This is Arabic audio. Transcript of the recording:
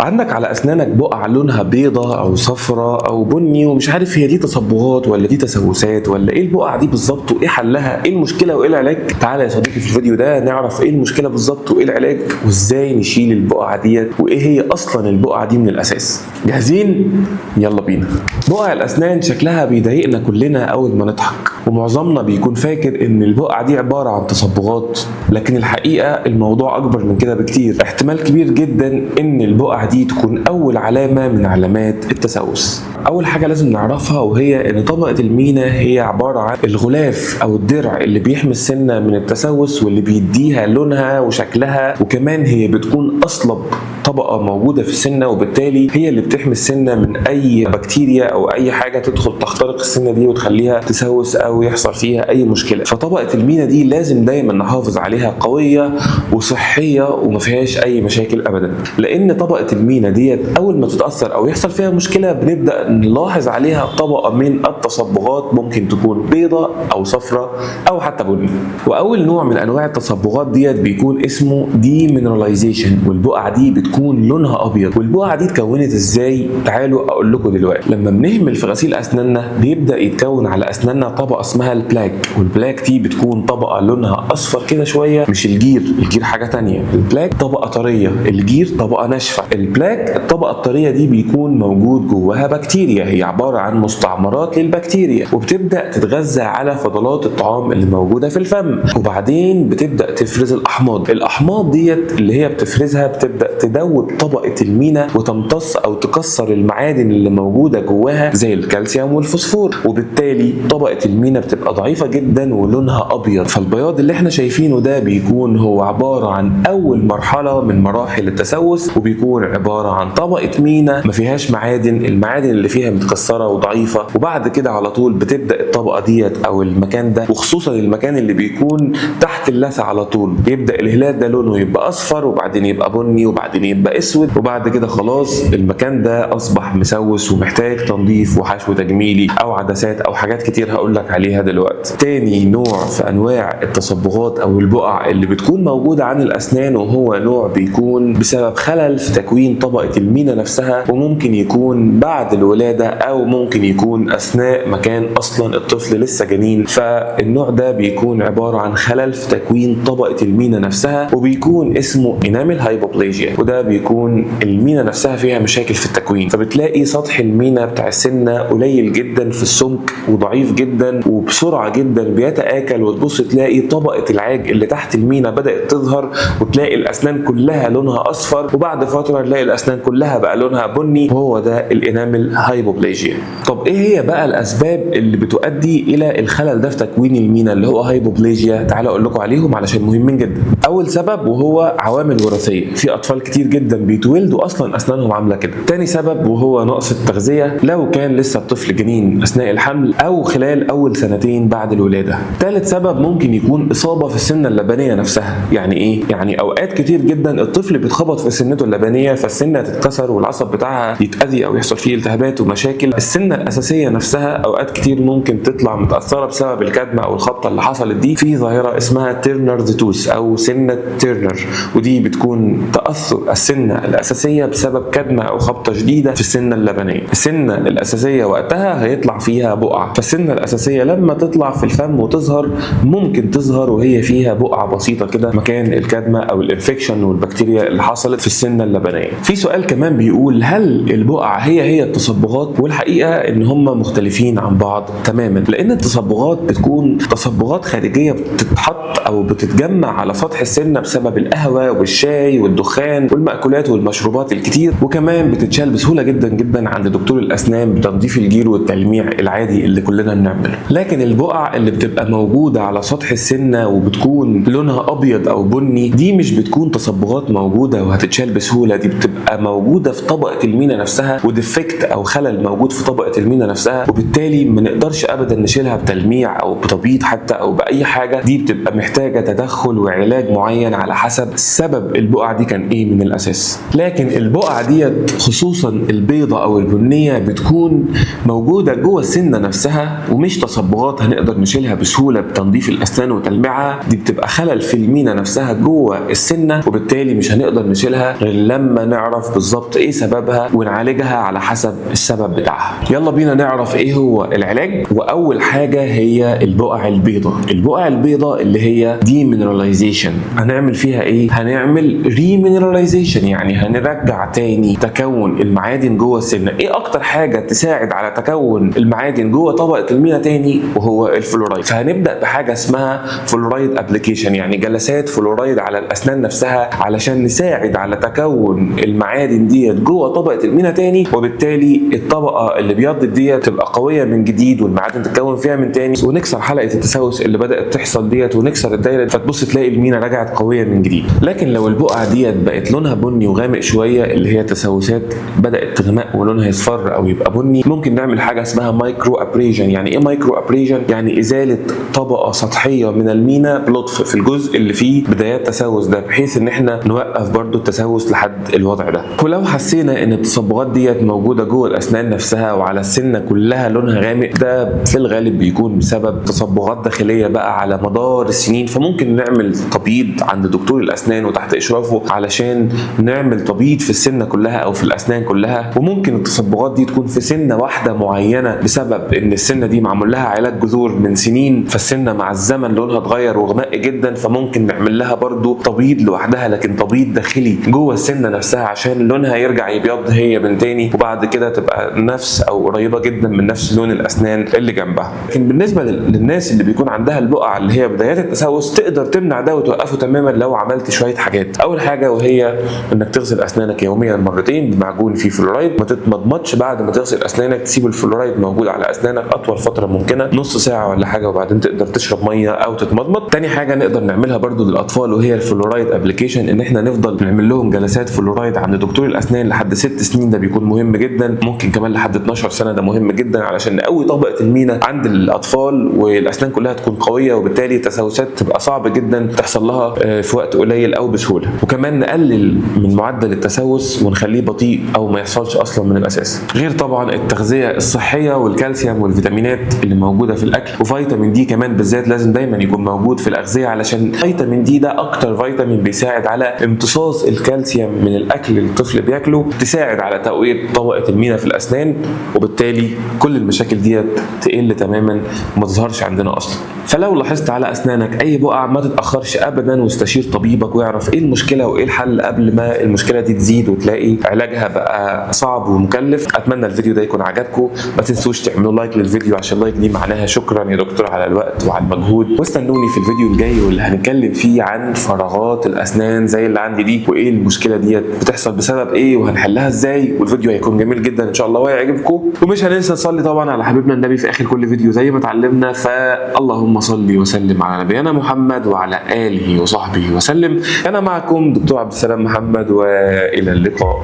عندك على اسنانك بقع لونها بيضة او صفراء او بني ومش عارف هي دي تصبغات ولا دي تسوسات ولا ايه البقع دي بالظبط وايه حلها، ايه المشكله وايه العلاج؟ تعالى يا صديقي في الفيديو ده نعرف ايه المشكله بالظبط وايه العلاج وازاي نشيل البقع ديت وايه هي اصلا البقع دي من الاساس. جاهزين؟ يلا بينا. بقع الاسنان شكلها بيضايقنا كلنا اول ما نضحك، ومعظمنا بيكون فاكر ان البقع دي عباره عن تصبغات، لكن الحقيقه الموضوع اكبر من كده بكتير. احتمال كبير جدا ان البقع دي تكون اول علامه من علامات التسوس. اول حاجه لازم نعرفها وهي ان طبقه المينا هي عباره عن الغلاف او الدرع اللي بيحمي السنه من التسوس واللي بيديها لونها وشكلها، وكمان هي بتكون اصلب طبقه موجوده في السنه، وبالتالي هي اللي بتحمي السنه من اي بكتيريا او اي حاجه تدخل تخترق السنه دي وتخليها تسوس او يحصل فيها اي مشكله. فطبقه المينا دي لازم دايما نحافظ عليها قويه وصحيه وما فيهاش اي مشاكل ابدا، لان طبقه المينا ديت اول ما تتاثر او يحصل فيها مشكله بنبدا نلاحظ عليها طبقه من التصبغات، ممكن تكون بيضه او صفراء او حتى بني. واول نوع من انواع التصبغات ديت بيكون اسمه ديمينراليزيشن، والبقع دي بتكون لونها ابيض. والبقع دي اتكونت ازاي؟ تعالوا اقول لكم دلوقتي. لما بنهمل في غسيل اسناننا بيبدا يتكون على اسناننا طبقه اسمها البلاك، والبلاك دي بتكون طبقه لونها اصفر كده شويه. مش الجير حاجه تانية، البلاك طبقه طريه، الجير طبقه ناشفه. البلاك الطبقه الطريه دي بيكون موجود جواها بكتيريا، هي عباره عن مستعمرات للبكتيريا، وبتبدا تتغذى على فضلات الطعام اللي موجوده في الفم، وبعدين بتبدا تفرز الاحماض. الاحماض ديت اللي هي بتفرزها بتبدا تدوب طبقه المينا وتمتص او تكسر المعادن اللي موجوده جواها زي الكالسيوم والفوسفور، وبالتالي طبقه المينا بتبقى ضعيفه جدا ولونها ابيض. فالبياض اللي احنا شايفينه ده بيكون هو عباره عن اول مرحله من مراحل التسوس، وبيكون عباره عن طبقه مينا ما فيهاش معادن، المعادن اللي فيها متكسره وضعيفه، وبعد كده على طول بتبدا الطبقه ديت او المكان ده، وخصوصا المكان اللي بيكون تحت اللثه على طول، بيبدا الهلال ده لونه يبقى اصفر وبعدين يبقى بني وبعدين يبقى اسود، وبعد كده خلاص المكان ده اصبح مسوس ومحتاج تنظيف وحشو تجميلي او عدسات او حاجات كتير هقول لك عليها دلوقتي. تاني نوع في انواع التصبغات او البقع اللي بتكون موجوده عن الاسنان، وهو نوع بيكون بسبب خلل في تكوين طبقه المينا نفسها، وممكن يكون بعد الولاده او ممكن يكون اثناء ما كان اصلا الطفل لسه جنين. فالنوع ده بيكون عباره عن خلل في تكوين طبقه المينا نفسها، وبيكون اسمه انامل هايبوبليجيا، وده بيكون المينا نفسها فيها مشاكل في التكوين، فبتلاقي سطح المينا بتاع السنه قليل جدا في السمك وضعيف جدا وبسرعه جدا بيتاكل، وتبص تلاقي طبقه العاج اللي تحت المينا بدات تظهر، وتلاقي الاسنان كلها لونها اصفر، وبعد فتره نلاقي الاسنان كلها بقى لونها بني، وهو ده الانامل هايبوبليجيا. طب ايه هي بقى الاسباب اللي بتؤدي الى الخلل ده في تكوين المينا اللي هو هايبوبليجيا؟ تعالوا اقول لكم عليهم علشان مهمين جدا. اول سبب وهو عوامل وراثيه، في اطفال كتير جدا بيتولدوا اصلا اسنانهم عامله كده. تاني سبب وهو نقص التغذيه، لو كان لسه الطفل جنين اثناء الحمل او خلال اول سنتين بعد الولاده. ثالث سبب ممكن يكون اصابه في السنه اللبنيه نفسها. يعني ايه؟ يعني اوقات كتير جدا الطفل بيتخبط في سنته اللبنيه فالسنه تتكسر والعصب بتاعها يتاذي او يحصل فيه التهابات ومشاكل. السنه الاساسيه نفسها اوقات كتير ممكن تطلع متاثره بسبب الكدمه او الخبطه اللي حصلت دي في ظاهره اسمها تيرنرز توث او سنه تيرنر، ودي بتكون تاثر السنه الاساسيه بسبب كدمه او خبطه شديده في السنه اللبنيه. السنه الاساسيه وقتها هيطلع فيها بقعه، فالسنه الاساسيه لما تطلع في الفم وتظهر ممكن تظهر وهي فيها بقعه بسيطه كده مكان الكدمه او الانفكشن والبكتيريا اللي حصلت في السنه اللبنيه. في سؤال كمان بيقول هل البقع هي التصبغات؟ والحقيقه ان هم مختلفين عن بعض تماما، لان التصبغات بتكون تصبغات خارجيه بتتحط او بتتجمع على سطح السنه بسبب القهوه والشاي والدخان والمأكولات والمشروبات الكتير، وكمان بتتشال بسهوله جدا جدا عند دكتور الاسنان بتنظيف الجير والتلميع العادي اللي كلنا بنعمله. لكن البقع اللي بتبقى موجوده على سطح السنه وبتكون لونها ابيض او بني دي مش بتكون تصبغات موجوده وهتتشال بسهوله، دي بتبقى موجوده في طبقه المينا نفسها وديفكت او خلل موجود في طبقه المينا نفسها، وبالتالي ما نقدرش ابدا نشيلها بتلميع او بتبييض حتى او باي حاجه. دي بتبقى محتاجه تدخل وعلاج معين على حسب سبب البقع دي كان ايه من الاساس. لكن البقع ديت خصوصا البيضة او البنية بتكون موجودة جوه السنة نفسها، ومش تصبغات هنقدر نشيلها بسهولة بتنظيف الاسنان وتلميعها. دي بتبقى خلل في المينا نفسها جوه السنة، وبالتالي مش هنقدر نشيلها غير لما نعرف بالظبط ايه سببها ونعالجها على حسب السبب بتاعها. يلا بينا نعرف ايه هو العلاج. واول حاجة هي البقع البيضة. البقع البيضة اللي هي دي مينراليزيشن، هنعمل فيها ايه؟ هنعمل ريمينراليزيشن، يعني هنرجع تاني تكون المعادن جوه السنة. ايه اكتر حاجة تساعد على تكون المعادن جوه طبقة المينا تاني؟ وهو الفلورايد. فهنبدأ بحاجة اسمها فلورايد ابليكيشن، يعني جلسات فلورايد على الاسنان نفسها علشان نساعد على تكون المعادن ديت جوه طبقة المينا تاني، وبالتالي الطبقة اللي بيضت ديت تبقى قوية من جديد والمعادن تتكون فيها من تاني، ونكسر حلقة التسوس اللي بدأت تحصل ديت ونكسر الدايرة، فتبص تلاقي المينا رجعت قوية من جديد. لكن لو البقعة ديت بقت لونها بني وغامق شوية، اللي هي تسوسات بدأت تغمق ولونها يصفر او يبقى بني، ممكن نعمل حاجة اسمها مايكرو ابريجن. يعني ايه مايكرو ابريجن؟ يعني ازالة طبقة سطحية من المينا بلطف في الجزء اللي فيه بدايات تسوس ده، بحيث ان احنا نوقف برضو التسوس لحد الوضع ده. ولو حسينا ان التصبغات ديت موجودة جوه الاسنان نفسها وعلى السنة كلها لونها غامق، ده في الغالب بيكون بسبب تصبغات داخلية بقى على مدار السنين. فممكن نعمل تبييض عند دكتور الاسنان وتحت اشرافه علشان نعمل تبييض في السنة كلها او في الاسنان كلها. وممكن التصبغات دي تكون في سنة واحدة معينة بسبب ان السنة دي معمول لها علاج جذور من سنين، فالسنة مع الزمن لونها اتغير وغمق جدا، فممكن نعمل لها برضو تبييض لوحدها، لكن تبييض داخلي جوه السنة نفسها عشان لونها يرجع يبيض هي من تاني، وبعد كده تبقى نفس او قريبة جدا من نفس لون الاسنان اللي جنبها. لكن بالنسبة للناس اللي بيكون عندها البقع اللي هي بدايات التسوس، تقدر تمنع ده وتوقفه تماما لو عملت شوية حاجات. اول حاجة وهي انك تغسل اسنانك يوميا مرتين بمعجون فيه فلورايد. ما تتمضمضش بعد ما تغسل اسنانك، تسيب الفلورايد موجود على اسنانك اطول فترة ممكنة، نص ساعة ولا حاجة، وبعدين تقدر تشرب مية او تتمضمض. تاني حاجة نقدر نعملها برضو للاطفال وهي الفلورايد ابليكيشن، ان احنا نفضل نعمل لهم جلسات فلورايد عند دكتور الاسنان لحد 6 سنين. ده بيكون مهم جدا، ممكن كمان لحد 12 سنة. ده مهم جدا علشان نقوي طبقة المينا عند الاطفال والاسنان كلها تكون قوية، وبالتالي التسوسات تبقى صعب جدا تحصل لها في وقت قليل او بسهولة. وكمان نقلل من معدل التسوس ونخليه بطيء او ما يحصلش اصلا من الاساس. غير طبعا التغذية الصحية والكالسيوم والفيتامينات اللي موجودة في الاكل، وفيتامين دي كمان بالذات لازم دايما يكون موجود في الاغذية، علشان فيتامين دي ده اكتر فيتامين بيساعد على امتصاص الكالسيوم من الاكل اللي الطفل بياكله، تساعد على تقوية طبقة المينا في الاسنان، وبالتالي كل المشاكل ديت تقل تماما وما تظهرش عندنا اصلا. فلو لاحظت على اسنانك اي بقع، ما تتاخرش ابدا واستشير طبيبك واعرف ايه المشكله وايه الحل قبل ما المشكله دي تزيد وتلاقي علاجها بقى صعب ومكلف. اتمنى الفيديو ده يكون عجبكم، ما تنسوش تعملوا لايك للفيديو عشان اللايك دي معناها شكرا يا دكتور على الوقت وعلى المجهود. واستنوني في الفيديو الجاي واللي هنتكلم فيه عن فراغات الاسنان زي اللي عندي دي، وايه المشكله ديت بتحصل بسبب ايه وهنحلها ازاي. والفيديو هيكون جميل جدا ان شاء الله وهيعجبكم. ومش هننسى نصلي طبعا على حبيبنا النبي في اخر كل فيديو زي ما اتعلمنا. فاللهم صل وسلم على نبينا محمد وعلى اله وصحبه وسلم. انا معكم دكتور عبد السلام محمد، والى اللقاء.